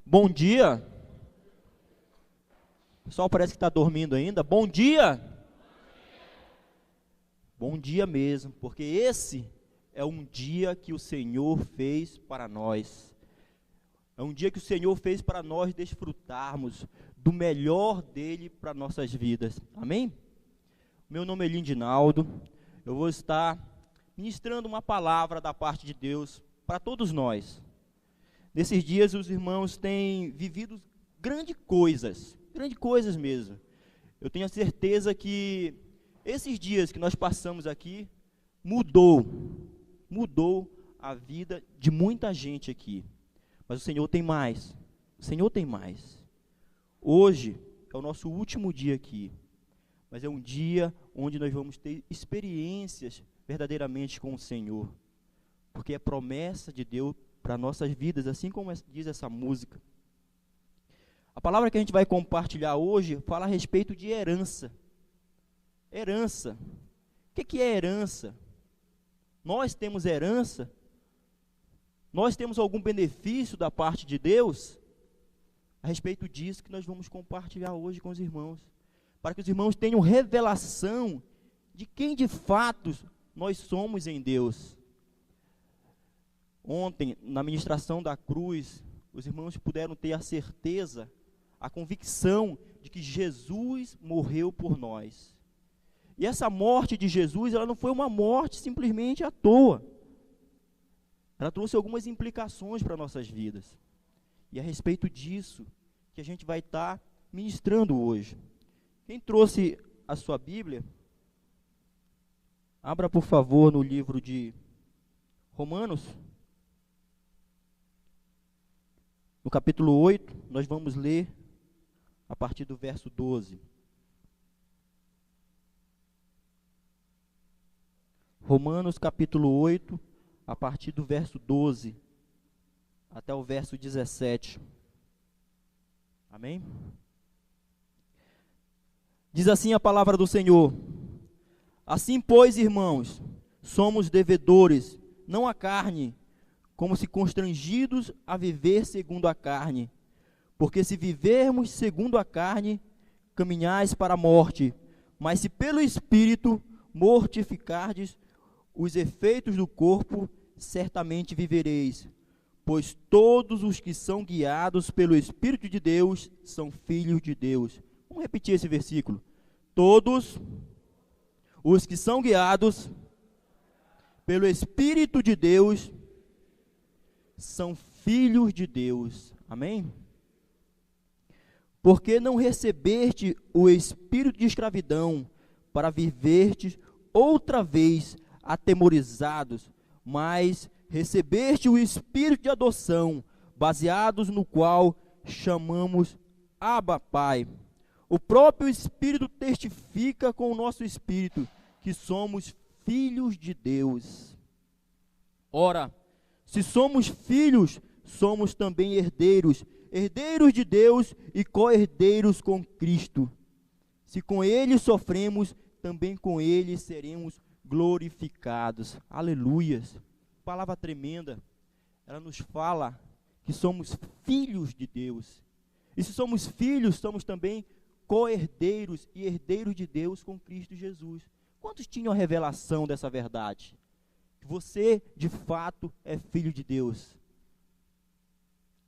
Bom dia. O pessoal parece que está dormindo ainda. Bom dia. Bom dia mesmo, porque esse é um dia que o Senhor fez para nós. É um dia que o Senhor fez para nós desfrutarmos do melhor dele para nossas vidas. Amém? Meu nome é Lindinaldo. Eu vou estar ministrando uma palavra da parte de Deus para todos nós. Nesses dias os irmãos têm vivido grandes coisas mesmo. Eu tenho a certeza que esses dias que nós passamos aqui mudou a vida de muita gente aqui. Mas o Senhor tem mais. O Senhor tem mais. Hoje é o nosso último dia aqui. Mas é um dia onde nós vamos ter experiências verdadeiramente com o Senhor. Porque é promessa de Deus para nossas vidas, assim como diz essa música. A palavra que a gente vai compartilhar hoje fala a respeito de herança. Herança. O que é herança? Nós temos herança? Nós temos algum benefício da parte de Deus? A respeito disso que nós vamos compartilhar hoje com os irmãos. Para que os irmãos tenham revelação de quem de fato nós somos em Deus. Ontem, na ministração da cruz, os irmãos puderam ter a certeza, a convicção de que Jesus morreu por nós. E essa morte de Jesus, ela não foi uma morte simplesmente à toa. Ela trouxe algumas implicações para nossas vidas. E é a respeito disso que a gente vai estar ministrando hoje. Quem trouxe a sua Bíblia, abra por favor no livro de Romanos. No capítulo 8, nós vamos ler a partir do verso 12. Romanos capítulo 8, a partir do verso 12 até o verso 17. Amém? Diz assim a palavra do Senhor: Assim, pois, irmãos, somos devedores, não à carne, como se constrangidos a viver segundo a carne. Porque se vivermos segundo a carne, caminhais para a morte. Mas se pelo Espírito mortificardes os efeitos do corpo, certamente vivereis. Pois todos os que são guiados pelo Espírito de Deus são filhos de Deus. Vamos repetir esse versículo. Todos os que são guiados pelo Espírito de Deus são filhos de Deus. Amém? Porque não recebeste o espírito de escravidão para viverdes outra vez atemorizados, mas recebeste o espírito de adoção, baseados no qual chamamos Abba, Pai. O próprio Espírito testifica com o nosso espírito que somos filhos de Deus. Ora, se somos filhos, somos também herdeiros, herdeiros de Deus e co-herdeiros com Cristo. Se com Ele sofremos, também com Ele seremos glorificados. Aleluias. Palavra tremenda. Ela nos fala que somos filhos de Deus. E se somos filhos, somos também co-herdeiros e herdeiros de Deus com Cristo Jesus. Quantos tinham a revelação dessa verdade? Você, de fato, é filho de Deus.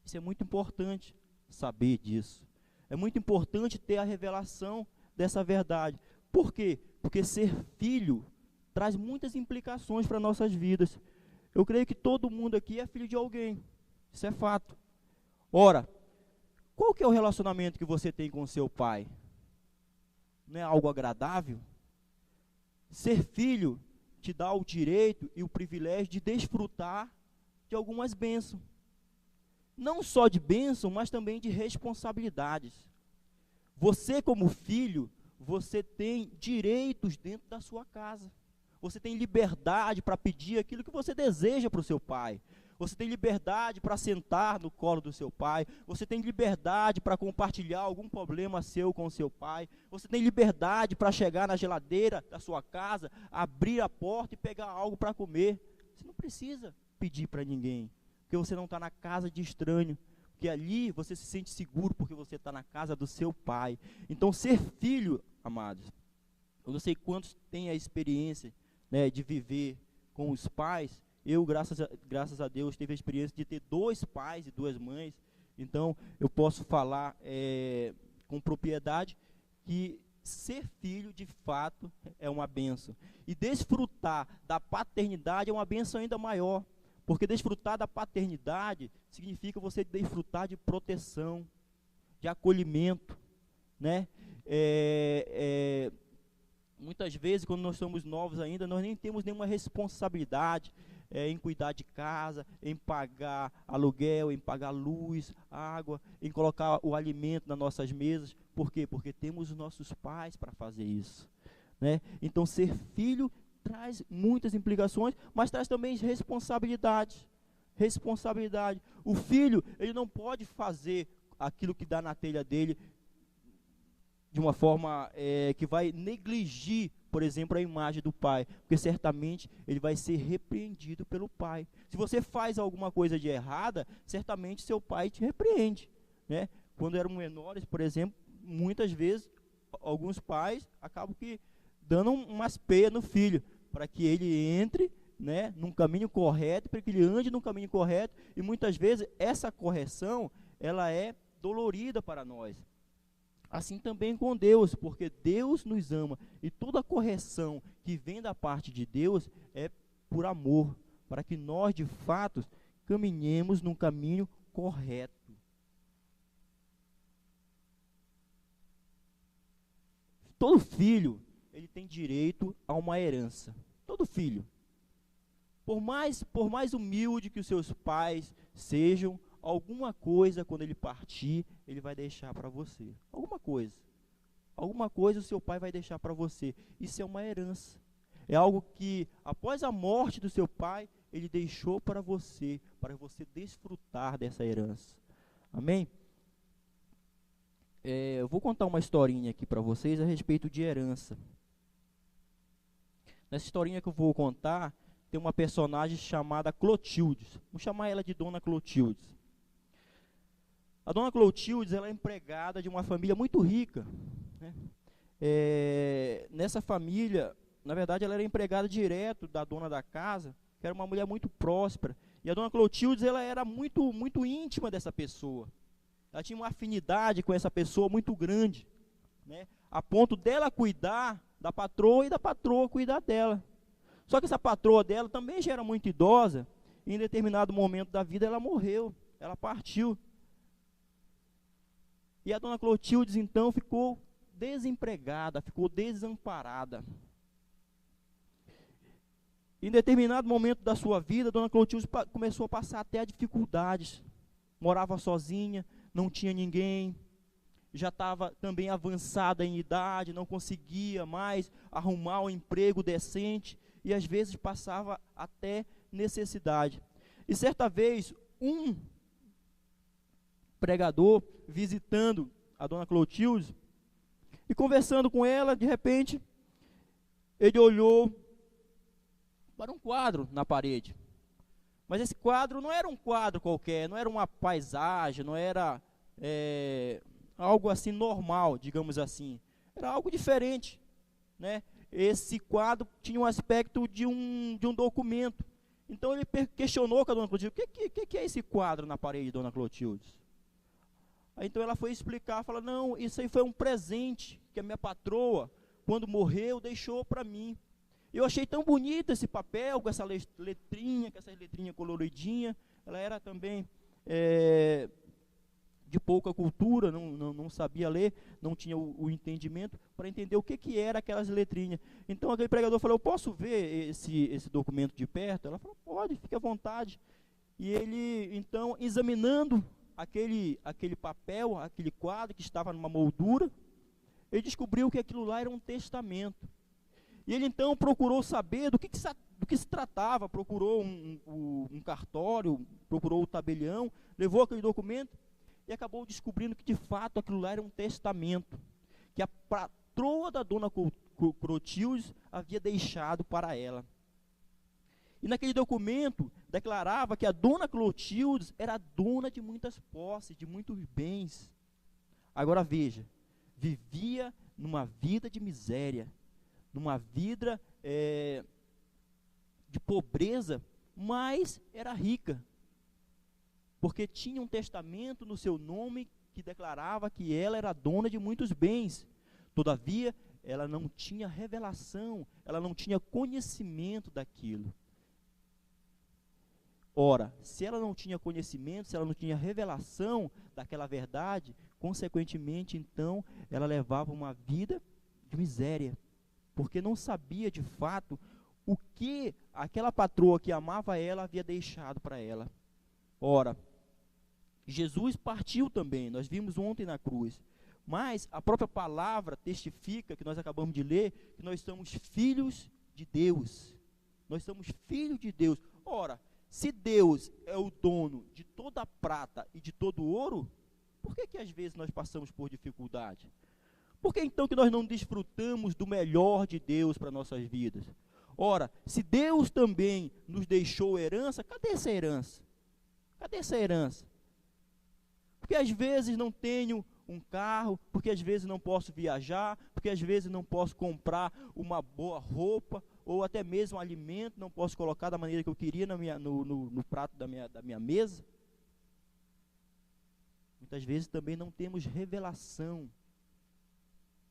Isso é muito importante saber disso. É muito importante ter a revelação dessa verdade. Por quê? Porque ser filho traz muitas implicações para nossas vidas. Eu creio que todo mundo aqui é filho de alguém. Isso é fato. Ora, qual que é o relacionamento que você tem com seu pai? Não é algo agradável? Ser filho te dá o direito e o privilégio de desfrutar de algumas bênçãos. Não só de bênção, mas também de responsabilidades. Você, como filho, você tem direitos dentro da sua casa. Você tem liberdade para pedir aquilo que você deseja para o seu pai. Você tem liberdade para sentar no colo do seu pai. Você tem liberdade para compartilhar algum problema seu com o seu pai. Você tem liberdade para chegar na geladeira da sua casa, abrir a porta e pegar algo para comer. Você não precisa pedir para ninguém, porque você não está na casa de estranho. porque ali você se sente seguro, porque você está na casa do seu pai. Então, ser filho, amados, eu não sei quantos têm a experiência, né, de viver com os pais. Eu, graças a Deus, tive a experiência de ter 2 pais e 2 mães. Então, eu posso falar com propriedade que ser filho, de fato, é uma bênção. E desfrutar da paternidade é uma bênção ainda maior. Porque desfrutar da paternidade significa você desfrutar de proteção, de acolhimento, né? Muitas vezes, quando nós somos novos ainda, nós nem temos nenhuma responsabilidade em cuidar de casa, em pagar aluguel, em pagar luz, água, em colocar o alimento nas nossas mesas. Por quê? Porque temos os nossos pais para fazer isso, né? Então, ser filho traz muitas implicações, mas traz também responsabilidade. Responsabilidade. O filho, ele não pode fazer aquilo que dá na telha dele de uma forma que vai negligir, por exemplo, a imagem do pai, porque certamente ele vai ser repreendido pelo pai. Se você faz alguma coisa de errada, certamente seu pai te repreende, né? Quando eram menores, por exemplo, muitas vezes alguns pais acabam que dando umas peias no filho, para que ele entre, né, num caminho correto, para que ele ande num caminho correto, e muitas vezes essa correção, ela é dolorida para nós. Assim também com Deus, porque Deus nos ama, e toda correção que vem da parte de Deus é por amor, para que nós de fato caminhemos num caminho correto. Todo filho, ele tem direito a uma herança. Todo filho. Por mais humilde que os seus pais sejam, alguma coisa, quando ele partir, ele vai deixar para você. Alguma coisa o seu pai vai deixar para você. Isso é uma herança. É algo que, após a morte do seu pai, ele deixou para você desfrutar dessa herança. Amém? Eu vou contar uma historinha aqui para vocês a respeito de herança. Nessa historinha que eu vou contar, tem uma personagem chamada Clotildes. Vamos chamar ela de Dona Clotildes. A Dona Clotildes, ela é empregada de uma família muito rica, né? Nessa família, na verdade, ela era empregada direto da dona da casa, que era uma mulher muito próspera. E a Dona Clotildes, ela era muito, muito íntima dessa pessoa. Ela tinha uma afinidade com essa pessoa muito grande, né? A ponto dela cuidar da patroa e da patroa cuidar dela. Só que essa patroa dela também já era muito idosa, e em determinado momento da vida ela morreu, ela partiu. E a Dona Clotildes então ficou desempregada, ficou desamparada. Em determinado momento da sua vida, a Dona Clotildes começou a passar até dificuldades. Morava sozinha, não tinha ninguém, já estava também avançada em idade, não conseguia mais arrumar um emprego decente, e às vezes passava até necessidade. E certa vez, um pregador visitando a Dona Clotilde e conversando com ela, de repente, ele olhou para um quadro na parede. Mas esse quadro não era um quadro qualquer, não era uma paisagem, não era algo assim normal, digamos assim. Era algo diferente, né? Esse quadro tinha um aspecto de um documento. Então ele questionou com a Dona Clotilde: o que é esse quadro na parede, Dona Clotilde? Aí, então ela foi explicar, falou: não, isso aí foi um presente que a minha patroa, quando morreu, deixou para mim. Eu achei tão bonito esse papel, com essa letrinha, com essa letrinha coloridinha. Ela era também de pouca cultura, não sabia ler, não tinha o entendimento para entender o que era aquelas letrinhas. Então aquele pregador falou: eu posso ver esse documento de perto? Ela falou: pode, fique à vontade. E ele, então, examinando aquele papel, aquele quadro que estava numa moldura, ele descobriu que aquilo lá era um testamento. E ele então procurou saber do que se tratava, procurou um cartório, procurou o tabelião, levou aquele documento e acabou descobrindo que de fato aquilo lá era um testamento, que a patroa da Dona Clotilde havia deixado para ela. E naquele documento declarava que a dona Clotilde era dona de muitas posses, de muitos bens. Agora veja, vivia numa vida de miséria, numa vida de pobreza, mas era rica, porque tinha um testamento no seu nome que declarava que ela era dona de muitos bens. Todavia, ela não tinha revelação, ela não tinha conhecimento daquilo. Ora, se ela não tinha conhecimento, se ela não tinha revelação daquela verdade, consequentemente, então, ela levava uma vida de miséria, porque não sabia de fato o que aquela patroa que amava ela havia deixado para ela. Ora, Jesus partiu também, nós vimos ontem na cruz, mas a própria palavra testifica, que nós acabamos de ler, que nós somos filhos de Deus. Nós somos filhos de Deus. Ora, se Deus é o dono de toda a prata e de todo o ouro, por que às vezes nós passamos por dificuldade? Por que então que nós não desfrutamos do melhor de Deus para nossas vidas? Ora, se Deus também nos deixou herança, cadê essa herança? Cadê essa herança? Porque às vezes não tenho um carro, porque às vezes não posso viajar, porque às vezes não posso comprar uma boa roupa, ou até mesmo um alimento, não posso colocar da maneira que eu queria no prato da minha mesa. Muitas vezes também não temos revelação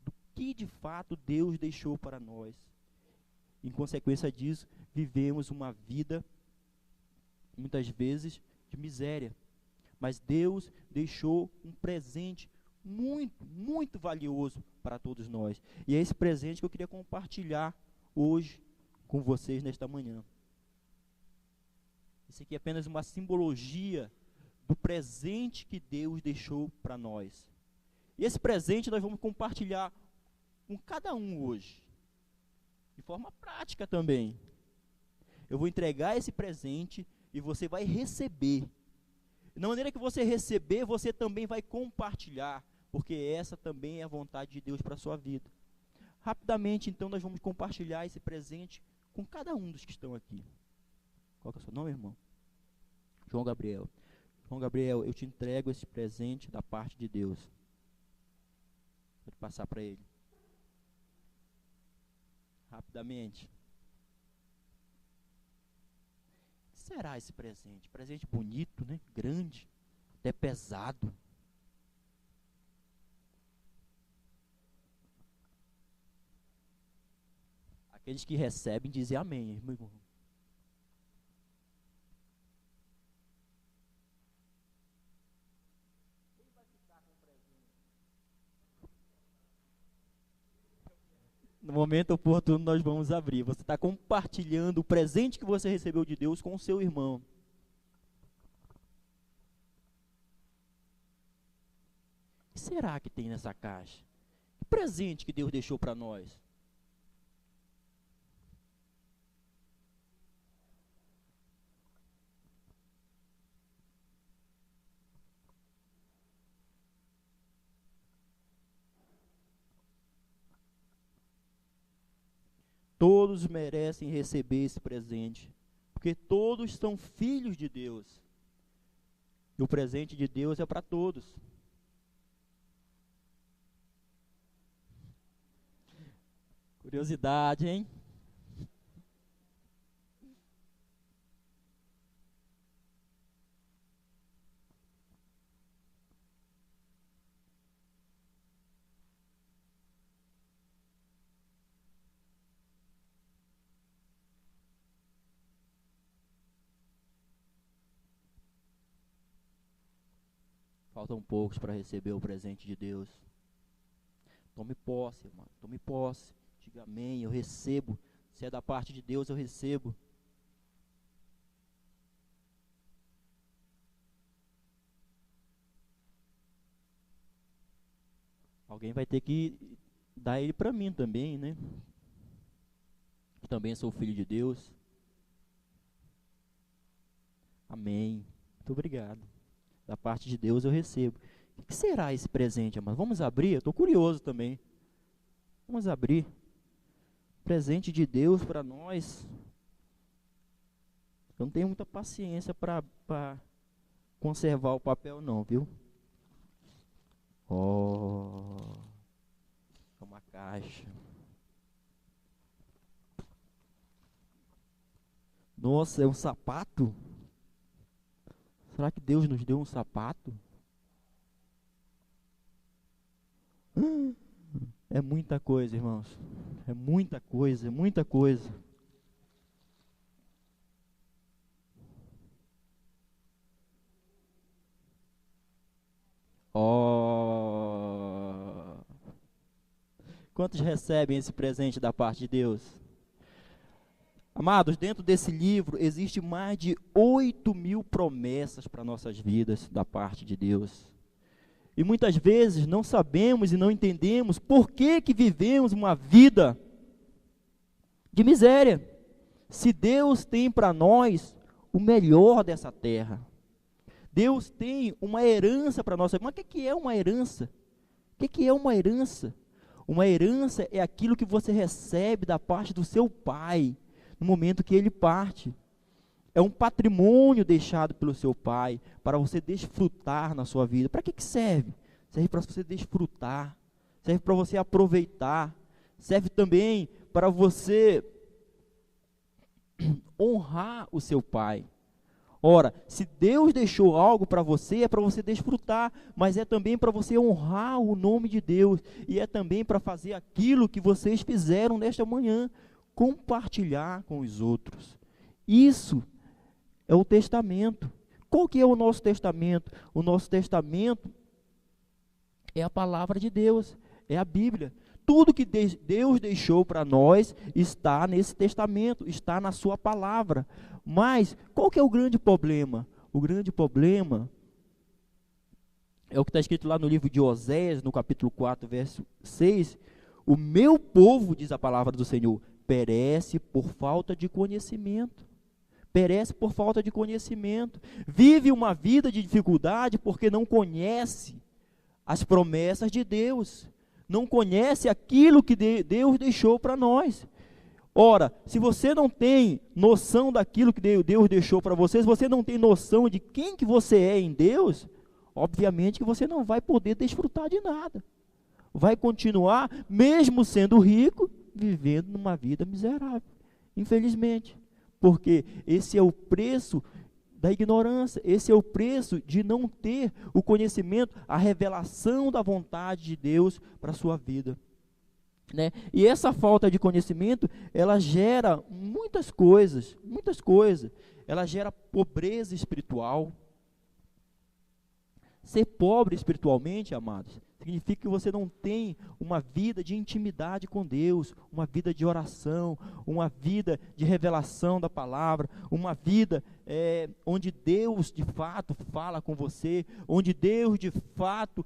do que de fato Deus deixou para nós. Em consequência disso, vivemos uma vida, muitas vezes, de miséria. Mas Deus deixou um presente muito, muito valioso para todos nós. E é esse presente que eu queria compartilhar hoje com vocês nesta manhã. Isso aqui é apenas uma simbologia do presente que Deus deixou para nós. E esse presente nós vamos compartilhar com cada um hoje, de forma prática também. Eu vou entregar esse presente e você vai receber. Da maneira que você receber, você também vai compartilhar, porque essa também é a vontade de Deus para a sua vida. Rapidamente, então, nós vamos compartilhar esse presente com cada um dos que estão aqui. Qual que é o seu nome, irmão? João Gabriel. João Gabriel, eu te entrego esse presente da parte de Deus. Pode passar para ele. Rapidamente. O que será esse presente? Presente bonito, né? Grande, até pesado. Aqueles que recebem dizem amém, meu irmão. No momento oportuno nós vamos abrir. Você está compartilhando o presente que você recebeu de Deus com o seu irmão. O que será que tem nessa caixa? Que presente que Deus deixou para nós? Todos merecem receber esse presente, porque todos são filhos de Deus. E o presente de Deus é para todos. Curiosidade, hein? Faltam poucos para receber o presente de Deus. Tome posse, irmão. Tome posse. Diga amém, eu recebo. Se é da parte de Deus, eu recebo. Alguém vai ter que dar ele para mim também, né? Eu também sou filho de Deus. Amém. Muito obrigado. Da parte de Deus eu recebo. O que será esse presente, amado? Vamos abrir? Eu estou curioso também. Vamos abrir. Presente de Deus para nós. Eu não tenho muita paciência para conservar o papel não, viu? Ó, é uma caixa. Nossa, é um sapato? Será que Deus nos deu um sapato? É muita coisa, irmãos. É muita coisa, é muita coisa. Ó. Quantos recebem esse presente da parte de Deus? Amados, dentro desse livro existe mais de 8.000 promessas para nossas vidas da parte de Deus. E muitas vezes não sabemos e não entendemos por que vivemos uma vida de miséria. Se Deus tem para nós o melhor dessa terra. Deus tem uma herança para nós. Mas o que é uma herança? O que é uma herança? Uma herança é aquilo que você recebe da parte do seu pai, no momento que ele parte. É um patrimônio deixado pelo seu pai, para você desfrutar na sua vida. Para que serve? Serve para você desfrutar, serve para você aproveitar, serve também para você honrar o seu pai. Ora, se Deus deixou algo para você, é para você desfrutar, mas é também para você honrar o nome de Deus, e é também para fazer aquilo que vocês fizeram nesta manhã, compartilhar com os outros. Isso é o testamento. Qual que é o nosso testamento? O nosso testamento é a palavra de Deus, é a Bíblia. Tudo que Deus deixou para nós está nesse testamento, está na sua palavra. Mas qual que é o grande problema? O grande problema é o que está escrito lá no livro de Oséias, no capítulo 4, verso 6. O meu povo, diz a palavra do Senhor, perece por falta de conhecimento. Perece por falta de conhecimento. Vive uma vida de dificuldade porque não conhece as promessas de Deus. Não conhece aquilo que Deus deixou para nós. Ora, se você não tem noção daquilo que Deus deixou para você, se você não tem noção de quem que você é em Deus, obviamente que você não vai poder desfrutar de nada. Vai continuar, mesmo sendo rico, vivendo numa vida miserável, infelizmente. Porque esse é o preço da ignorância, esse é o preço de não ter o conhecimento, a revelação da vontade de Deus para a sua vida. Né? E essa falta de conhecimento, ela gera muitas coisas. Ela gera pobreza espiritual. Ser pobre espiritualmente, amados, significa que você não tem uma vida de intimidade com Deus, uma vida de oração, uma vida de revelação da palavra, uma vida onde Deus de fato fala com você, onde Deus de fato,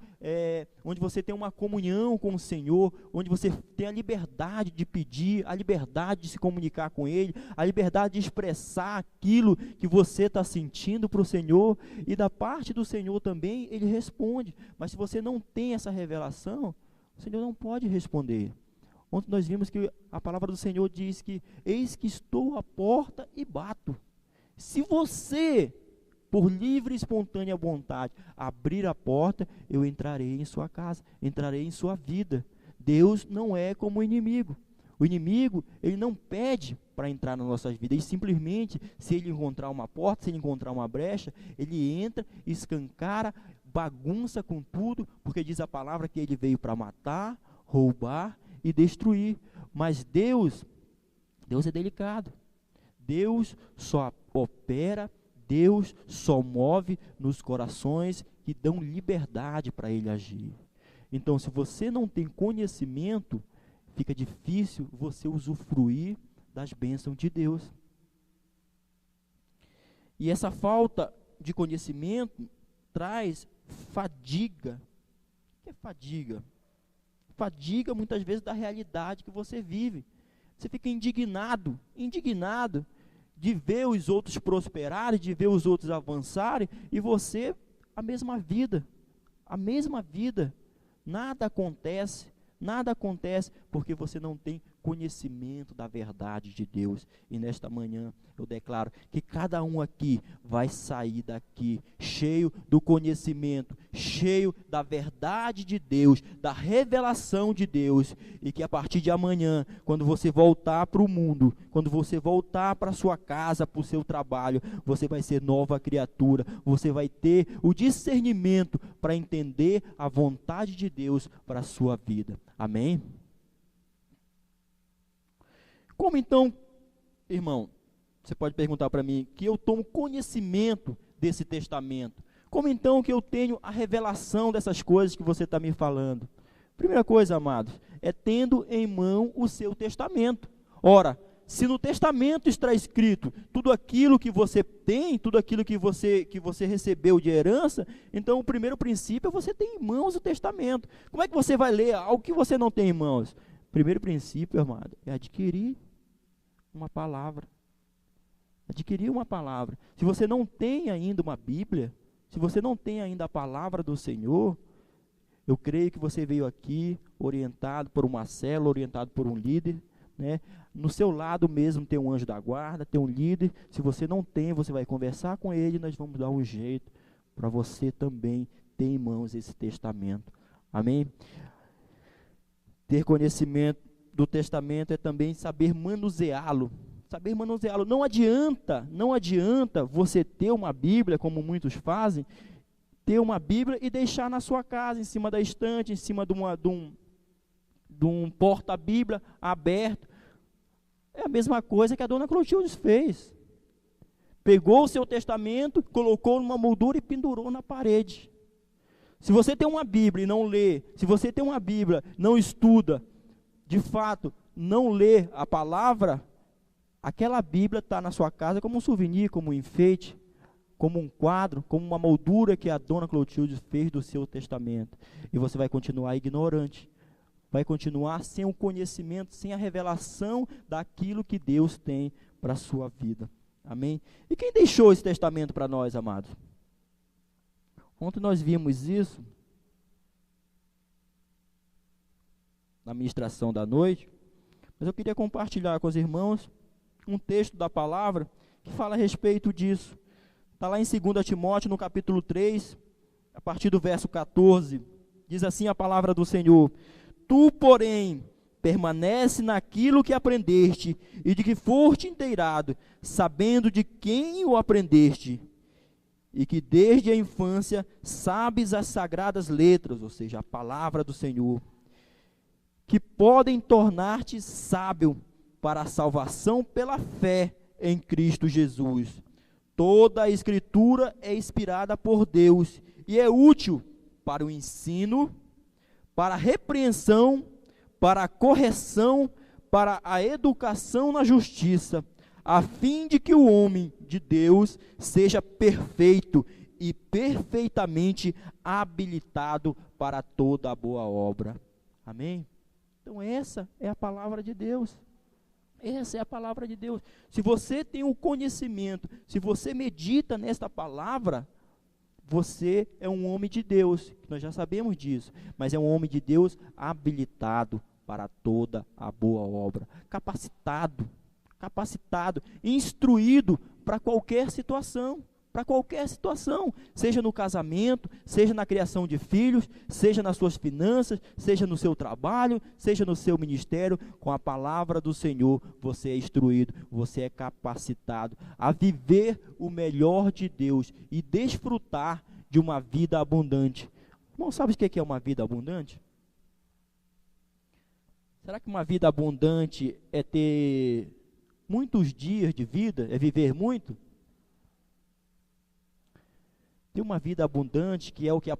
onde você tem uma comunhão com o Senhor, onde você tem a liberdade de pedir, a liberdade de se comunicar com Ele, a liberdade de expressar aquilo que você está sentindo para o Senhor, e da parte do Senhor também Ele responde. Mas se você não tem essa revelação, o Senhor não pode responder. Ontem nós vimos que a palavra do Senhor diz que eis que estou à porta e bato. Se você, por livre e espontânea vontade, abrir a porta, eu entrarei em sua casa, entrarei em sua vida. Deus não é como o inimigo. O inimigo, ele não pede para entrar nas nossas vidas, ele simplesmente, se ele encontrar uma porta, se ele encontrar uma brecha, ele entra, escancara, bagunça com tudo, porque diz a palavra que ele veio para matar, roubar e destruir. Mas Deus é delicado. Deus só opera, Deus só move nos corações que dão liberdade para Ele agir. Então, se você não tem conhecimento, fica difícil você usufruir das bênçãos de Deus. E essa falta de conhecimento traz fadiga. O que é fadiga? Fadiga muitas vezes da realidade que você vive. Você fica indignado de ver os outros prosperarem, de ver os outros avançarem, e você, a mesma vida. Nada acontece porque você não tem conhecimento da verdade de Deus. E nesta manhã eu declaro que cada um aqui vai sair daqui cheio do conhecimento, cheio da verdade de Deus, da revelação de Deus, e que a partir de amanhã, quando você voltar para o mundo, quando você voltar para a sua casa, para o seu trabalho, você vai ser nova criatura, você vai ter o discernimento para entender a vontade de Deus para a sua vida. Amém? Como então, irmão, você pode perguntar para mim, que eu tomo conhecimento desse testamento? Como então que eu tenho a revelação dessas coisas que você está me falando? Primeira coisa, amados, é tendo em mão o seu testamento. Ora, se no testamento está escrito tudo aquilo que você tem, tudo aquilo que você recebeu de herança, então o primeiro princípio é você ter em mãos o testamento. Como é que você vai ler algo que você não tem em mãos? Primeiro princípio, amado, é adquirir uma palavra. Adquirir uma palavra. Se você não tem ainda uma Bíblia, se você não tem ainda a palavra do Senhor, eu creio que você veio aqui orientado por uma célula, orientado por um líder, né? No seu lado mesmo tem um anjo da guarda, tem um líder. Se você não tem, você vai conversar com ele, nós vamos dar um jeito para você também ter em mãos esse testamento. Amém? Ter conhecimento do testamento é também saber manuseá-lo. Saber manuseá-lo. Não adianta você ter uma Bíblia, como muitos fazem, ter uma Bíblia e deixar na sua casa, em cima da estante, em cima de um porta-Bíblia aberto. É a mesma coisa que a dona Clotilde fez. Pegou o seu testamento, colocou numa moldura e pendurou na parede. Se você tem uma Bíblia e não lê, se você tem uma Bíblia e não estuda, de fato, não lê a palavra, aquela Bíblia está na sua casa como um souvenir, como um enfeite, como um quadro, como uma moldura que a dona Clotilde fez do seu testamento. E você vai continuar ignorante, vai continuar sem o conhecimento, sem a revelação daquilo que Deus tem para a sua vida. Amém? E quem deixou esse testamento para nós, amados? Ontem nós vimos isso na ministração da noite, mas eu queria compartilhar com os irmãos um texto da palavra que fala a respeito disso. Está lá em 2 Timóteo, no capítulo 3, a partir do verso 14, diz assim a palavra do Senhor: Tu, porém, permanece naquilo que aprendeste e de que foste inteirado, sabendo de quem o aprendeste, e que desde a infância sabes as sagradas letras, ou seja, a palavra do Senhor, que podem tornar-te sábio para a salvação pela fé em Cristo Jesus. Toda a Escritura é inspirada por Deus e é útil para o ensino, para a repreensão, para a correção, para a educação na justiça, a fim de que o homem de Deus seja perfeito e perfeitamente habilitado para toda a boa obra. Amém? Então essa é a palavra de Deus. Essa é a palavra de Deus. Se você tem o conhecimento, se você medita nesta palavra, você é um homem de Deus. Nós já sabemos disso, mas é um homem de Deus habilitado para toda a boa obra, capacitado, instruído para qualquer situação, seja no casamento, seja na criação de filhos, seja nas suas finanças, seja no seu trabalho, seja no seu ministério. Com a palavra do Senhor, você é instruído, você é capacitado a viver o melhor de Deus e desfrutar de uma vida abundante. Irmão, sabe o que é uma vida abundante? Será que uma vida abundante é ter muitos dias de vida, é viver muito? Ter uma vida abundante, que é o que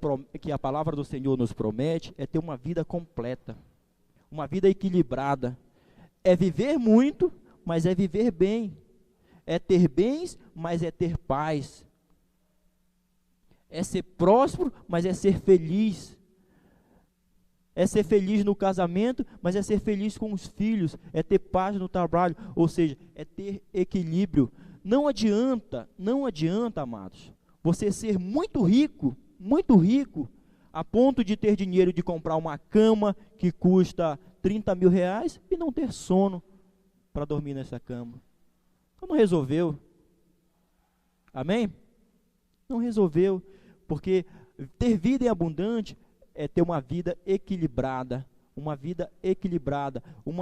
a palavra do Senhor nos promete, é ter uma vida completa, uma vida equilibrada. É viver muito, mas é viver bem. É ter bens, mas é ter paz. É ser próspero, mas é ser feliz. É ser feliz no casamento, mas é ser feliz com os filhos. É ter paz no trabalho, ou seja, é ter equilíbrio. Não adianta, amados, você ser muito rico, a ponto de ter dinheiro de comprar uma cama que custa 30 mil reais e não ter sono para dormir nessa cama. Então não resolveu. Amém? Não resolveu, porque ter vida em abundante é ter uma vida equilibrada, uma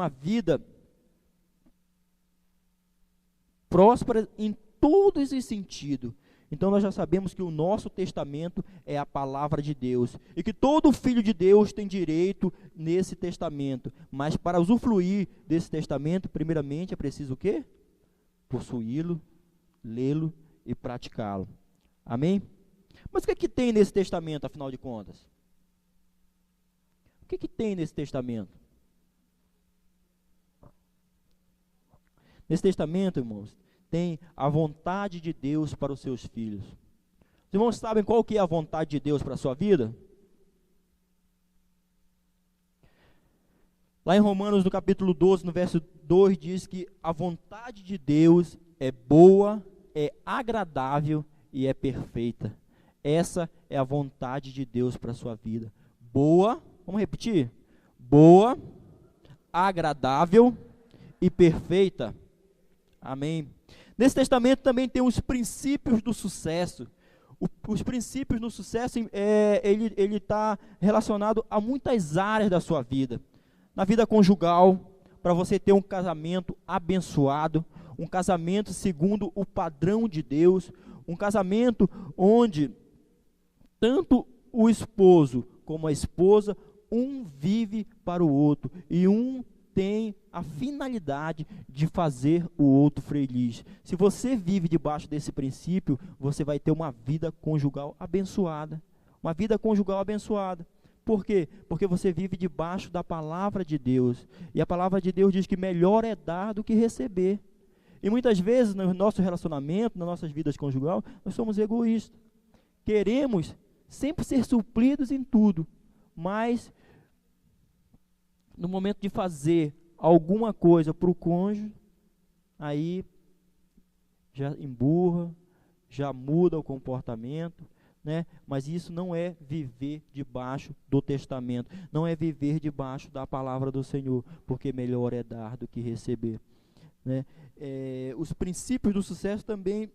vida próspera em todos os sentidos. Então nós já sabemos que o nosso testamento é a palavra de Deus, e que todo filho de Deus tem direito nesse testamento, mas para usufruir desse testamento, primeiramente é preciso o quê? Possuí-lo, lê-lo e praticá-lo. Amém? Mas o que é que tem nesse testamento, afinal de contas? O que é que tem nesse testamento? Nesse testamento, irmãos, tem a vontade de Deus para os seus filhos. Os irmãos sabem qual que é a vontade de Deus para a sua vida? Lá em Romanos, no capítulo 12, no verso 2, diz que a vontade de Deus é boa, é agradável e é perfeita. Essa é a vontade de Deus para a sua vida. Boa, vamos repetir? Boa, agradável e perfeita. Amém. Nesse testamento também tem os princípios do sucesso. Os princípios do sucesso, ele está relacionado a muitas áreas da sua vida. Na vida conjugal, para você ter um casamento abençoado, um casamento segundo o padrão de Deus, um casamento onde tanto o esposo como a esposa, um vive para o outro, e um tem a finalidade de fazer o outro feliz. Se você vive debaixo desse princípio, você vai ter uma vida conjugal abençoada. Uma vida conjugal abençoada. Por quê? Porque você vive debaixo da palavra de Deus. E a palavra de Deus diz que melhor é dar do que receber. E muitas vezes no nosso relacionamento, nas nossas vidas conjugal, nós somos egoístas. Queremos sempre ser supridos em tudo, mas no momento de fazer alguma coisa para o cônjuge, aí já emburra, já muda o comportamento, né? Mas isso não é viver debaixo do testamento, não é viver debaixo da palavra do Senhor, porque melhor é dar do que receber, né? Os princípios do sucesso também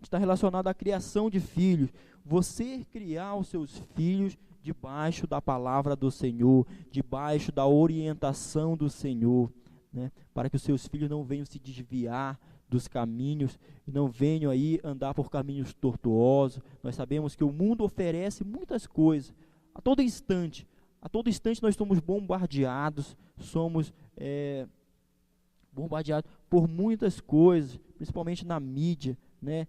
está relacionado à criação de filhos. Você criar os seus filhos debaixo da palavra do Senhor, debaixo da orientação do Senhor, né? Para que os seus filhos não venham se desviar dos caminhos, e não venham aí andar por caminhos tortuosos. Nós sabemos que o mundo oferece muitas coisas, a todo instante nós somos bombardeados, bombardeados por muitas coisas, principalmente na mídia, né?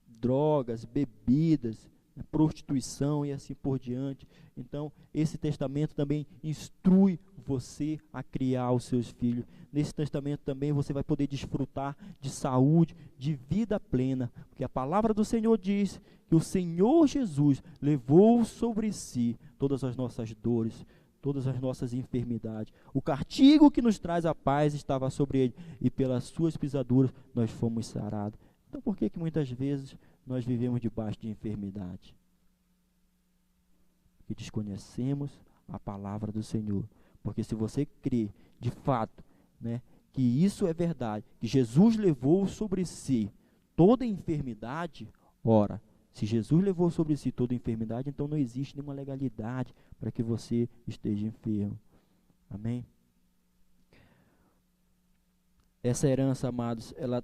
Drogas, bebidas, prostituição e assim por diante. Então, esse testamento também instrui você a criar os seus filhos. Nesse testamento também você vai poder desfrutar de saúde, de vida plena, porque a palavra do Senhor diz que o Senhor Jesus levou sobre si todas as nossas dores, todas as nossas enfermidades. O castigo que nos traz a paz estava sobre ele, e pelas suas pisaduras nós fomos sarados. Então, por que muitas vezes nós vivemos debaixo de enfermidade? E desconhecemos a palavra do Senhor. Porque se você crê de fato, né, que isso é verdade, que Jesus levou sobre si toda enfermidade, ora, se Jesus levou sobre si toda enfermidade, então não existe nenhuma legalidade para que você esteja enfermo. Amém? Essa herança, amados, ela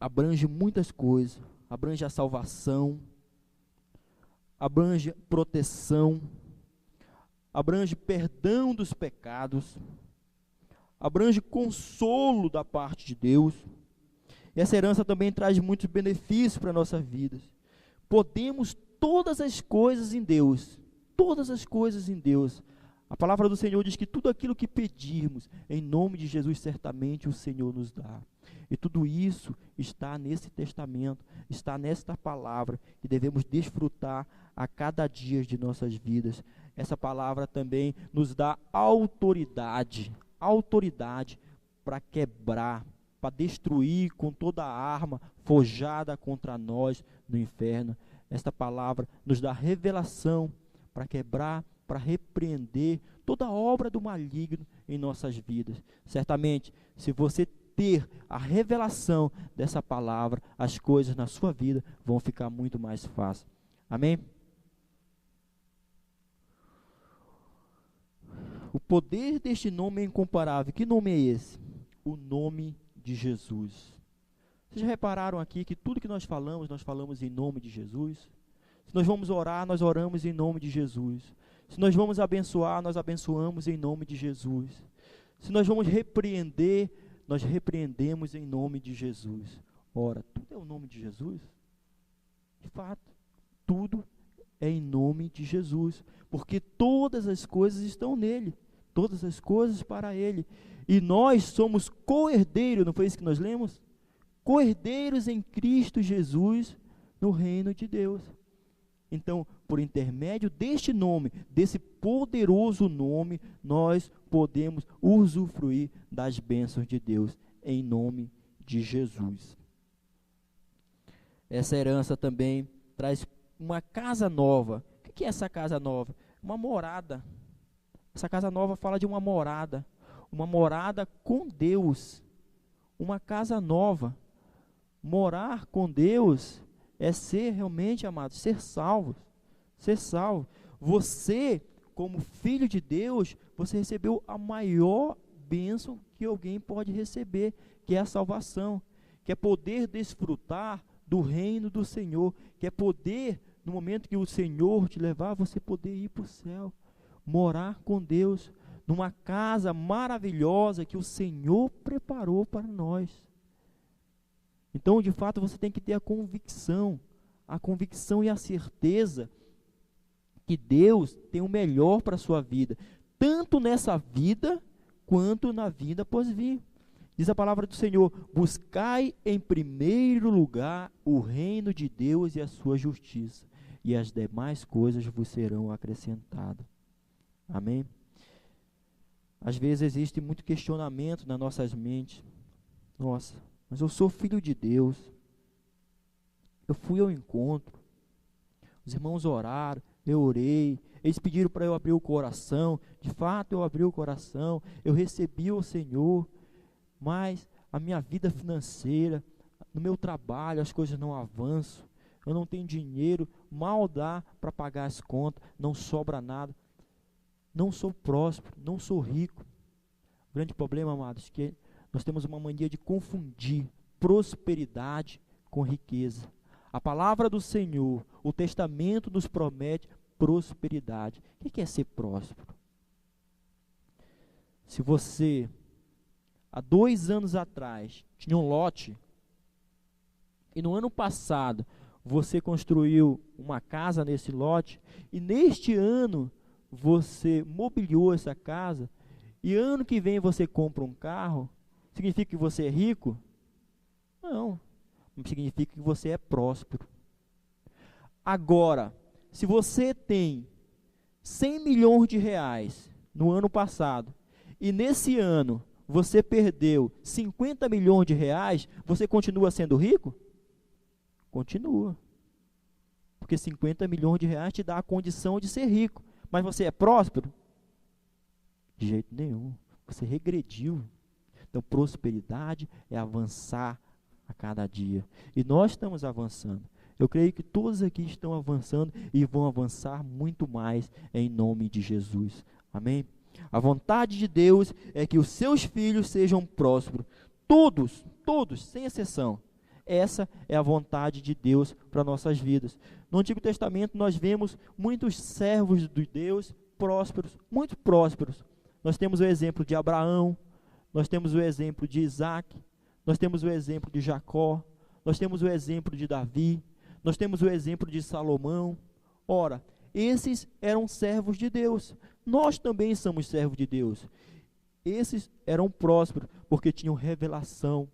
abrange muitas coisas, abrange a salvação, abrange proteção, abrange perdão dos pecados, abrange consolo da parte de Deus. E essa herança também traz muitos benefícios para a nossa vida. Podemos todas as coisas em Deus, todas as coisas em Deus. A palavra do Senhor diz que tudo aquilo que pedirmos, em nome de Jesus, certamente o Senhor nos dá. E tudo isso está nesse testamento, está nesta palavra, que devemos desfrutar a cada dia de nossas vidas. Essa palavra também nos dá autoridade para quebrar, para destruir com toda a arma forjada contra nós no inferno. Esta palavra nos dá revelação para quebrar, para repreender toda obra do maligno em nossas vidas. Certamente, se você ter a revelação dessa palavra, as coisas na sua vida vão ficar muito mais fáceis. Amém? O poder deste nome é incomparável. Que nome é esse? O nome de Jesus. Vocês já repararam aqui que tudo que nós falamos em nome de Jesus? Se nós vamos orar, nós oramos em nome de Jesus. Se nós vamos abençoar, nós abençoamos em nome de Jesus. Se nós vamos repreender, nós repreendemos em nome de Jesus. Ora, tudo é o nome de Jesus? De fato, tudo é em nome de Jesus, porque todas as coisas estão nele, todas as coisas para ele, e nós somos co-herdeiros, não foi isso que nós lemos? Co-herdeiros em Cristo Jesus, no reino de Deus. Então, por intermédio deste nome, desse poderoso nome, nós podemos usufruir das bênçãos de Deus, em nome de Jesus. Essa herança também traz uma casa nova. O que é essa casa nova? Uma morada. Essa casa nova fala de uma morada com Deus, uma casa nova. Morar com Deus é ser realmente, amados, ser salvo. Você, como filho de Deus, você recebeu a maior bênção que alguém pode receber, que é a salvação, que é poder desfrutar do reino do Senhor, que é poder, no momento que o Senhor te levar, você poder ir para o céu, morar com Deus, numa casa maravilhosa que o Senhor preparou para nós. Então, de fato, você tem que ter a convicção e a certeza que Deus tem o melhor para a sua vida, tanto nessa vida, quanto na vida após vir. Diz a palavra do Senhor: buscai em primeiro lugar o reino de Deus e a sua justiça, e as demais coisas vos serão acrescentadas. Amém? Às vezes existe muito questionamento nas nossas mentes. Nossa, mas eu sou filho de Deus, eu fui ao encontro, os irmãos oraram, eu orei, eles pediram para eu abrir o coração, de fato eu abri o coração, eu recebi o Senhor, mas a minha vida financeira, no meu trabalho, as coisas não avançam, eu não tenho dinheiro, mal dá para pagar as contas, não sobra nada, não sou próspero, não sou rico. O grande problema, amados, é que nós temos uma mania de confundir prosperidade com riqueza. A palavra do Senhor, o testamento nos promete prosperidade. O que é ser próspero? Se você, há 2 anos atrás, tinha um lote, e no ano passado você construiu uma casa nesse lote, e neste ano você mobiliou essa casa, e ano que vem você compra um carro, significa que você é rico? Não, significa que você é próspero. Agora, se você tem 100 milhões de reais no ano passado, e nesse ano você perdeu 50 milhões de reais, você continua sendo rico? Continua. Porque 50 milhões de reais te dá a condição de ser rico. Mas você é próspero? De jeito nenhum. Você regrediu. Então, prosperidade é avançar a cada dia. E nós estamos avançando. Eu creio que todos aqui estão avançando e vão avançar muito mais em nome de Jesus. Amém? A vontade de Deus é que os seus filhos sejam prósperos. Todos, sem exceção. Essa é a vontade de Deus para nossas vidas. No Antigo Testamento nós vemos muitos servos de Deus prósperos, muito prósperos. Nós temos o exemplo de Abraão, nós temos o exemplo de Isaac, nós temos o exemplo de Jacó, nós temos o exemplo de Davi, nós temos o exemplo de Salomão. Ora, esses eram servos de Deus. Nós também somos servos de Deus. Esses eram prósperos porque tinham revelação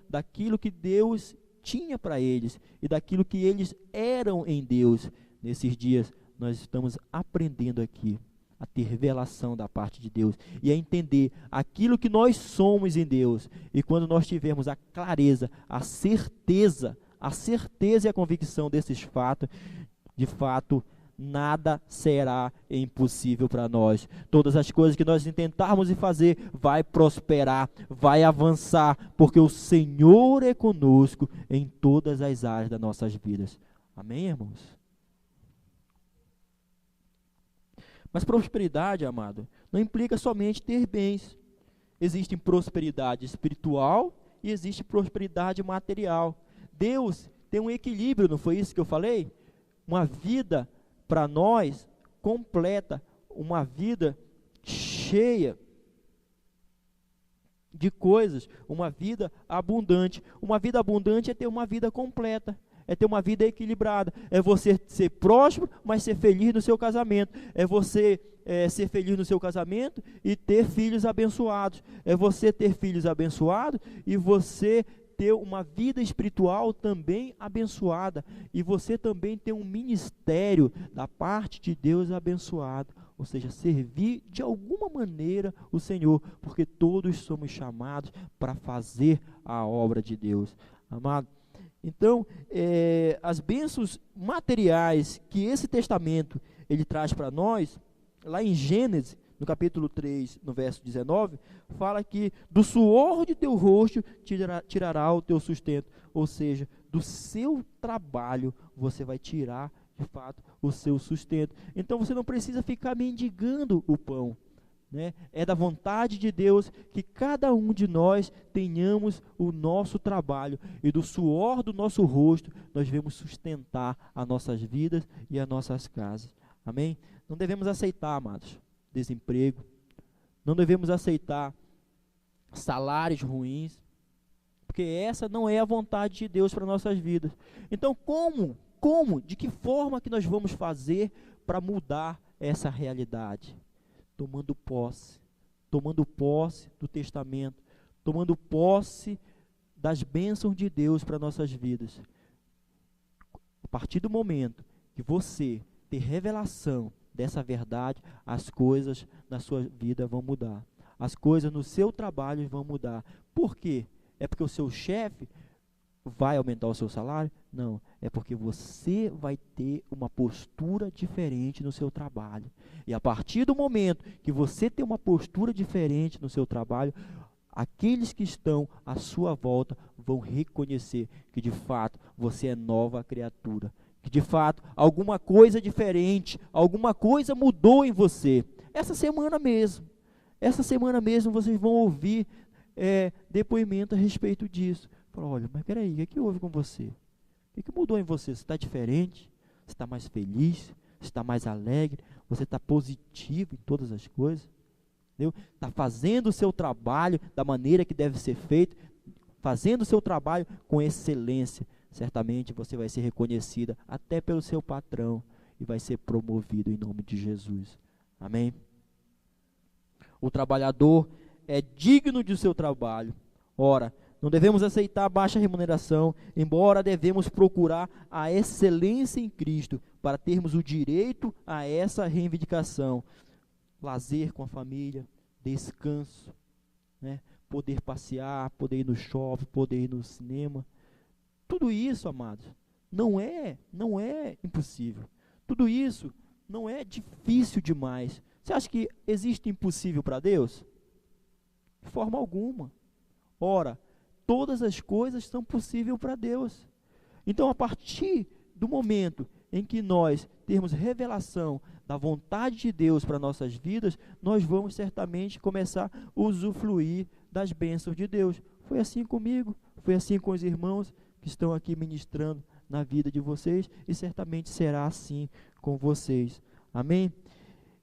daquilo que Deus tinha para eles e daquilo que eles eram em Deus. Nesses dias nós estamos aprendendo aqui a ter revelação da parte de Deus e a entender aquilo que nós somos em Deus. E quando nós tivermos a clareza, a certeza e a convicção desses fatos, de fato, nada será impossível para nós. Todas as coisas que nós intentarmos fazer, vai prosperar, vai avançar, porque o Senhor é conosco em todas as áreas das nossas vidas. Amém, irmãos? Mas prosperidade, amado, não implica somente ter bens. Existe prosperidade espiritual e existe prosperidade material. Deus tem um equilíbrio, não foi isso que eu falei? Uma vida para nós completa, uma vida cheia de coisas, uma vida abundante. Uma vida abundante é ter uma vida completa, é ter uma vida equilibrada, é você ser próspero, mas ser feliz no seu casamento, é você ser feliz no seu casamento e ter filhos abençoados, é você ter filhos abençoados e você ter uma vida espiritual também abençoada, e você também ter um ministério da parte de Deus abençoado, ou seja, servir de alguma maneira o Senhor, porque todos somos chamados para fazer a obra de Deus, amado. Então, as bênçãos materiais que esse testamento ele traz para nós, lá em Gênesis, no capítulo 3, no verso 19, fala que do suor de teu rosto tirará o teu sustento, ou seja, do seu trabalho você vai tirar, de fato, o seu sustento. Então você não precisa ficar mendigando o pão, né? É da vontade de Deus que cada um de nós tenhamos o nosso trabalho, e do suor do nosso rosto nós devemos sustentar as nossas vidas e as nossas casas. Amém? Não devemos aceitar, amados, desemprego, não devemos aceitar salários ruins, porque essa não é a vontade de Deus para nossas vidas. Então, de que forma que nós vamos fazer para mudar essa realidade? Tomando posse do testamento, tomando posse das bênçãos de Deus para nossas vidas. A partir do momento que você ter revelação dessa verdade, as coisas na sua vida vão mudar. As coisas no seu trabalho vão mudar. Por quê? É porque o seu chefe vai aumentar o seu salário? Não, é porque você vai ter uma postura diferente no seu trabalho. E a partir do momento que você tem uma postura diferente no seu trabalho, aqueles que estão à sua volta vão reconhecer que de fato você é nova criatura, que de fato alguma coisa diferente, alguma coisa mudou em você. Essa semana mesmo vocês vão ouvir depoimento a respeito disso. Fala, olha, mas peraí, o que houve com você? O que mudou em você? Você está diferente? Você está mais feliz? Você está mais alegre? Você está positivo em todas as coisas? Está fazendo o seu trabalho da maneira que deve ser feito, fazendo o seu trabalho com excelência. Certamente você vai ser reconhecida até pelo seu patrão e vai ser promovido em nome de Jesus. Amém? O trabalhador é digno de seu trabalho. Ora, não devemos aceitar baixa remuneração, embora devemos procurar a excelência em Cristo para termos o direito a essa reivindicação. Lazer com a família, descanso, né? Poder passear, poder ir no shopping, poder ir no cinema. Tudo isso, amados, não é impossível. Tudo isso não é difícil demais. Você acha que existe impossível para Deus? De forma alguma. Ora, todas as coisas são possíveis para Deus. Então, a partir do momento em que nós termos revelação da vontade de Deus para nossas vidas, nós vamos certamente começar a usufruir das bênçãos de Deus. Foi assim comigo, foi assim com os irmãos que estão aqui ministrando na vida de vocês, e certamente será assim com vocês. Amém?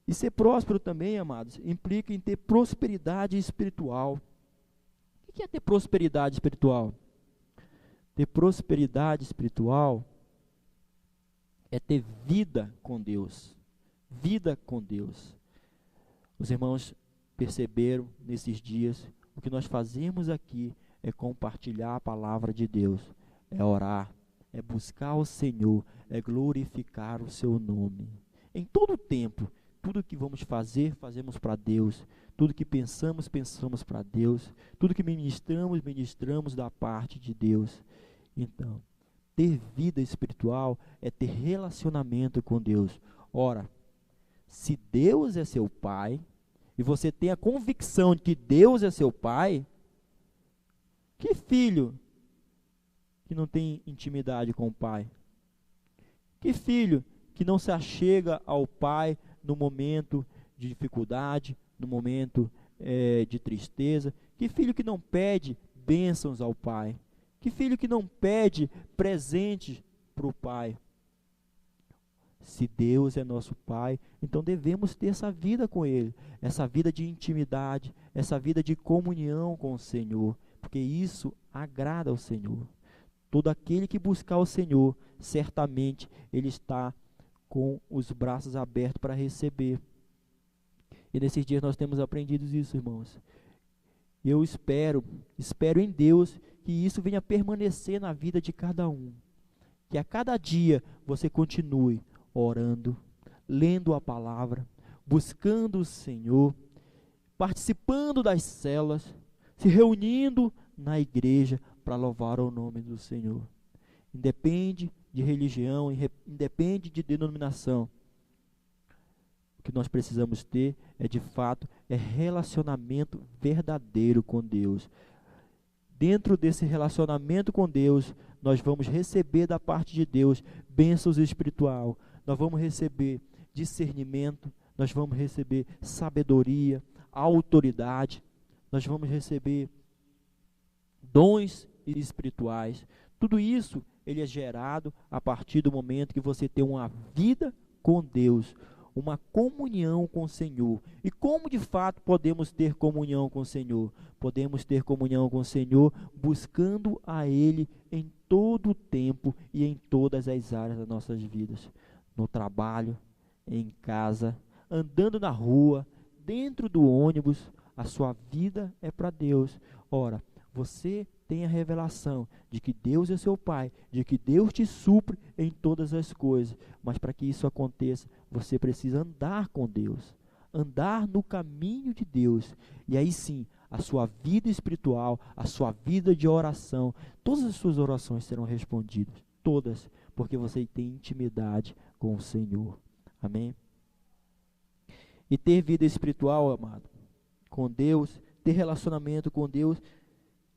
E ser próspero também, amados, implica em ter prosperidade espiritual. O que é ter prosperidade espiritual? Ter prosperidade espiritual é ter vida com Deus. Vida com Deus. Os irmãos perceberam nesses dias, o que nós fazemos aqui é compartilhar a palavra de Deus, é orar, é buscar o Senhor, é glorificar o seu nome. Em todo o tempo, tudo que vamos fazer, fazemos para Deus. Tudo que pensamos, pensamos para Deus. Tudo que ministramos, ministramos da parte de Deus. Então, Ter vida espiritual é ter relacionamento com Deus. Ora, se Deus é seu Pai, e você tem a convicção de que Deus é seu Pai, que filho que não tem intimidade com o Pai? Que filho que não se achega ao Pai no momento de dificuldade, no momento de tristeza? Que filho que não pede bênçãos ao Pai? Que filho que não pede presentes para o Pai? Se Deus é nosso Pai, então devemos ter essa vida com Ele, essa vida de intimidade, essa vida de comunhão com o Senhor, porque isso agrada ao Senhor. Todo aquele que buscar o Senhor, certamente ele está com os braços abertos para receber. E nesses dias nós temos aprendido isso, irmãos. Eu espero em Deus que isso venha permanecer na vida de cada um. Que a cada dia você continue orando, lendo a palavra, buscando o Senhor, participando das células, se reunindo na igreja para louvar o nome do Senhor. Independe de religião, independe de denominação. O que nós precisamos ter de fato, relacionamento verdadeiro com Deus. Dentro desse relacionamento com Deus, nós vamos receber da parte de Deus bênçãos espiritual, nós vamos receber discernimento, nós vamos receber sabedoria, autoridade, nós vamos receber dons espirituais. Tudo isso ele é gerado a partir do momento que você tem uma vida com Deus, uma comunhão com o Senhor. E como de fato podemos ter comunhão com o Senhor? Podemos ter comunhão com o Senhor buscando a Ele em todo o tempo e em todas as áreas das nossas vidas. No trabalho, em casa, andando na rua, dentro do ônibus, a sua vida é para Deus. Ora, você tem a revelação de que Deus é seu Pai, de que Deus te supre em todas as coisas, mas para que isso aconteça, você precisa andar com Deus, andar no caminho de Deus, e aí sim, a sua vida espiritual, a sua vida de oração, todas as suas orações serão respondidas, todas, porque você tem intimidade com o Senhor. Amém? E ter vida espiritual, amado, com Deus, ter relacionamento com Deus,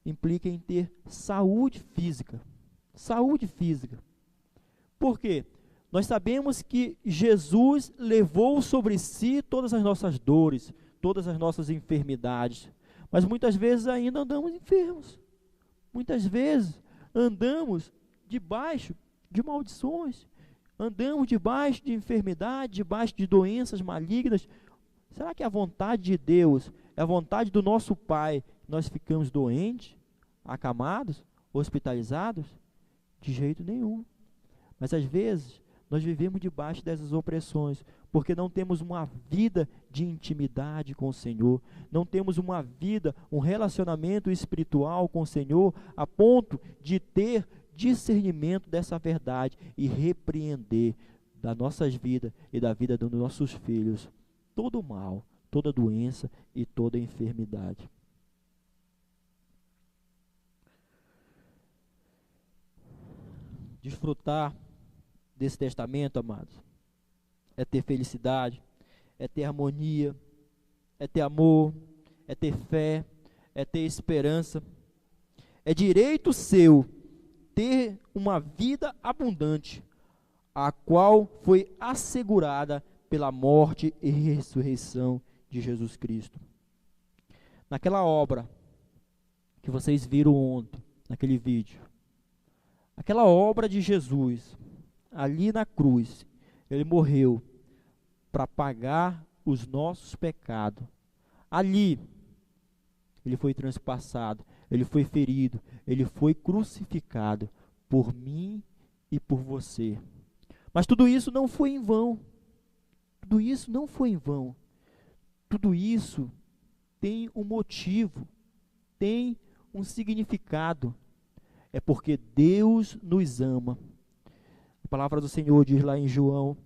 implica em ter saúde física. Saúde física. Por quê? Nós sabemos que Jesus levou sobre si todas as nossas dores, todas as nossas enfermidades, mas muitas vezes ainda andamos enfermos. Muitas vezes andamos debaixo de maldições, andamos debaixo de enfermidade, debaixo de doenças malignas. Será que é a vontade de Deus, é a vontade do nosso Pai, nós ficamos doentes, acamados, hospitalizados? De jeito nenhum. Mas às vezes nós vivemos debaixo dessas opressões, porque não temos uma vida de intimidade com o Senhor, não temos uma vida, um relacionamento espiritual com o Senhor, a ponto de ter discernimento dessa verdade e repreender das nossas vidas e da vida dos nossos filhos todo o mal, toda doença e toda enfermidade. Desfrutar desse testamento, amados, é ter felicidade, é ter harmonia, é ter amor, é ter fé, é ter esperança. É direito seu ter uma vida abundante, a qual foi assegurada pela morte e ressurreição de Jesus Cristo. Naquela obra que vocês viram ontem, naquele vídeo, aquela obra de Jesus, ali na cruz, ele morreu para pagar os nossos pecados. Ali, ele foi transpassado, ele foi ferido, ele foi crucificado por mim e por você. Mas tudo isso não foi em vão. Tudo isso não foi em vão. Tudo isso tem um motivo, tem um significado. É porque Deus nos ama. A palavra do Senhor diz lá em João,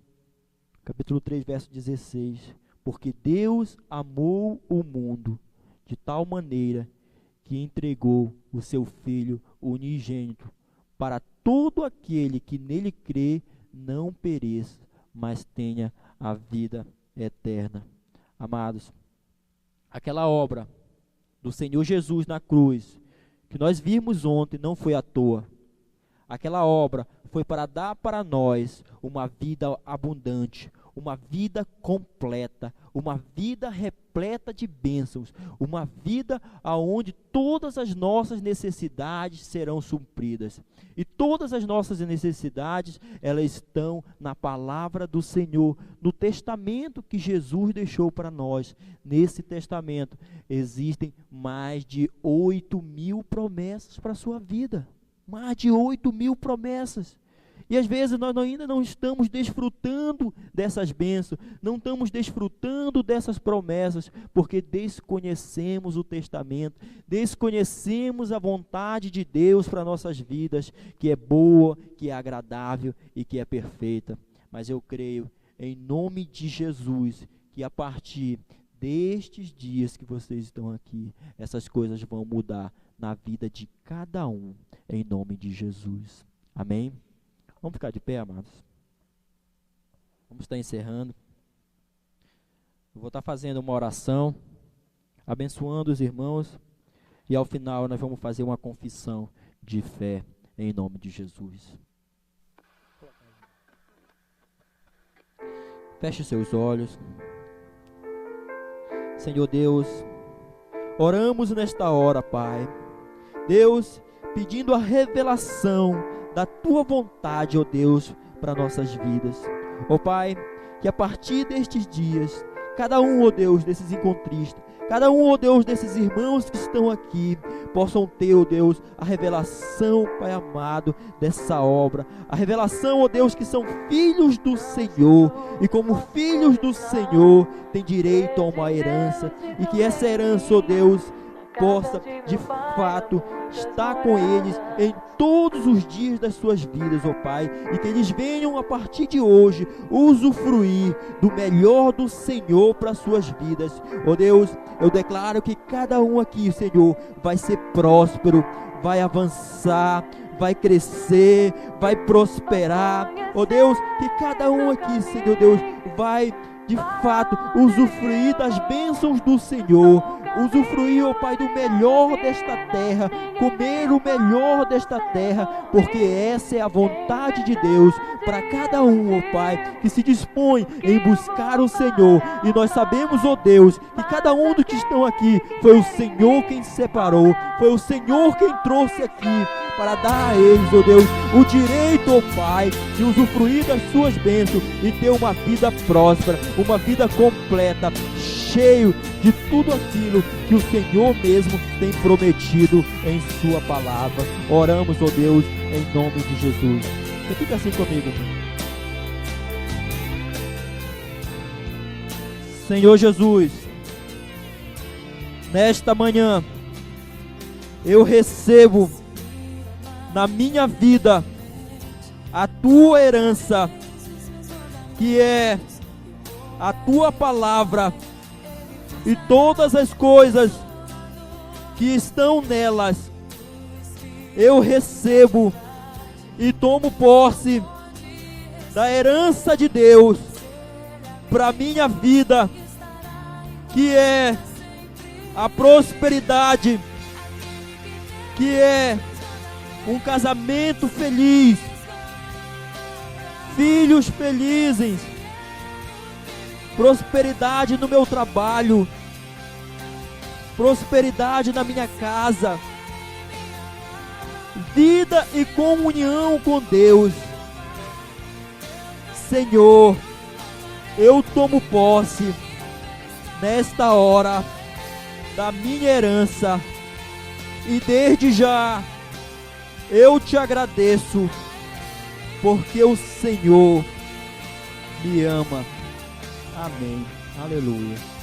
capítulo 3, verso 16, porque Deus amou o mundo de tal maneira que entregou o seu Filho unigênito, para todo aquele que nele crê não pereça, mas tenha a vida eterna. Amados, aquela obra do Senhor Jesus na cruz, que nós vimos ontem, não foi à toa. Aquela obra foi para dar para nós uma vida abundante, uma vida completa, uma vida repleta de bênçãos, uma vida onde todas as nossas necessidades serão supridas. E todas as nossas necessidades, elas estão na palavra do Senhor, no testamento que Jesus deixou para nós. Nesse testamento existem mais de 8.000 promessas para a sua vida. Mais de 8.000 promessas. E às vezes nós ainda não estamos desfrutando dessas bênçãos, não estamos desfrutando dessas promessas, porque desconhecemos o testamento, desconhecemos a vontade de Deus para nossas vidas, que é boa, que é agradável e que é perfeita. Mas eu creio, em nome de Jesus, que a partir destes dias que vocês estão aqui, essas coisas vão mudar na vida de cada um, em nome de Jesus. Amém? Vamos ficar de pé, amados? Vamos estar encerrando. Eu vou estar fazendo uma oração, abençoando os irmãos, e ao final nós vamos fazer uma confissão de fé, em nome de Jesus. Feche seus olhos. Senhor Deus, oramos nesta hora, Pai. Deus, pedindo a revelação da Tua vontade, ó Deus, para nossas vidas. Ó Pai, que a partir destes dias, cada um, ó Deus, desses encontristas, cada um, ó Deus, desses irmãos que estão aqui, possam ter, ó Deus, a revelação, Pai amado, dessa obra. A revelação, ó Deus, que são filhos do Senhor, e como filhos do Senhor, têm direito a uma herança, e que essa herança, ó Deus, possa, de fato, estar com eles em todos os dias das suas vidas, ó Pai, e que eles venham a partir de hoje usufruir do melhor do Senhor para suas vidas. Ó Deus, eu declaro que cada um aqui, Senhor, vai ser próspero, vai avançar, vai crescer, vai prosperar. Ó Deus, que cada um aqui, Senhor Deus, vai de fato usufruir das bênçãos do Senhor, usufruir, ó Pai, do melhor desta terra, comer o melhor desta terra, porque essa é a vontade de Deus para cada um, ó Pai, que se dispõe em buscar o Senhor. E nós sabemos, ó Deus, que cada um dos que estão aqui, foi o Senhor quem separou, foi o Senhor quem trouxe aqui, para dar a eles, ó Deus, o direito, ó Pai, de usufruir das suas bênçãos e ter uma vida próspera, uma vida completa, cheio de tudo aquilo que o Senhor mesmo tem prometido em sua palavra. Oramos, ó Deus, em nome de Jesus. Você fica assim comigo. Senhor Jesus, nesta manhã, eu recebo na minha vida a Tua herança, que é a Tua palavra, e todas as coisas que estão nelas, eu recebo e tomo posse da herança de Deus para minha vida, que é a prosperidade, que é um casamento feliz, filhos felizes, prosperidade no meu trabalho, prosperidade na minha casa, vida e comunhão com Deus. Senhor, eu tomo posse nesta hora da minha herança, e desde já eu te agradeço, porque o Senhor me ama. Amém. Aleluia.